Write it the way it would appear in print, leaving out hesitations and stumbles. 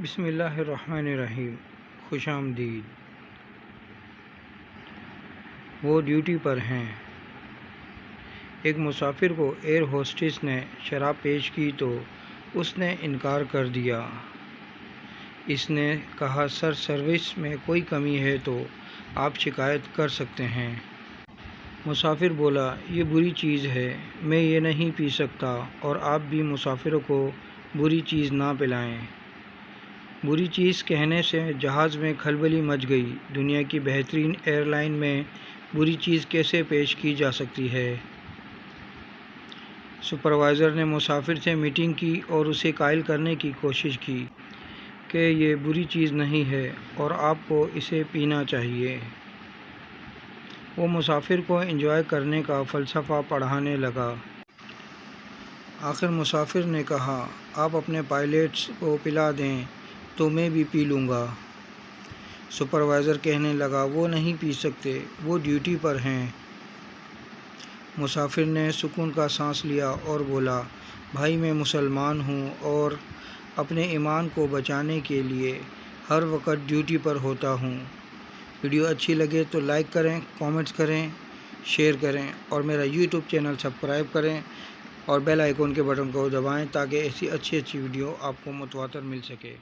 بسم اللہ الرحمن الرحیم۔ خوش آمدید۔ وہ ڈیوٹی پر ہیں۔ ایک مسافر کو ایئر ہوسٹس نے شراب پیش کی تو اس نے انکار کر دیا۔ اس نے کہا، سر، سروس میں کوئی کمی ہے تو آپ شکایت کر سکتے ہیں۔ مسافر بولا، یہ بری چیز ہے، میں یہ نہیں پی سکتا، اور آپ بھی مسافروں کو بری چیز نہ پلائیں۔ بری چیز کہنے سے جہاز میں کھلبلی مچ گئی۔ دنیا کی بہترین ایئر لائن میں بری چیز کیسے پیش کی جا سکتی ہے؟ سپروائزر نے مسافر سے میٹنگ کی اور اسے قائل کرنے کی کوشش کی کہ یہ بری چیز نہیں ہے اور آپ کو اسے پینا چاہیے۔ وہ مسافر کو انجوائے کرنے کا فلسفہ پڑھانے لگا۔ آخر مسافر نے کہا، آپ اپنے پائلٹس کو پلا دیں تو میں بھی پی لوں گا۔ سپروائزر کہنے لگا، وہ نہیں پی سکتے، وہ ڈیوٹی پر ہیں۔ مسافر نے سکون کا سانس لیا اور بولا، بھائی، میں مسلمان ہوں اور اپنے ایمان کو بچانے کے لیے ہر وقت ڈیوٹی پر ہوتا ہوں۔ ویڈیو اچھی لگے تو لائک کریں، کامنٹس کریں، شیئر کریں اور میرا یوٹیوب چینل سبسکرائب کریں اور بیل آئیکن کے بٹن کو دبائیں تاکہ ایسی اچھی ویڈیو آپ کو متواتر مل سکے۔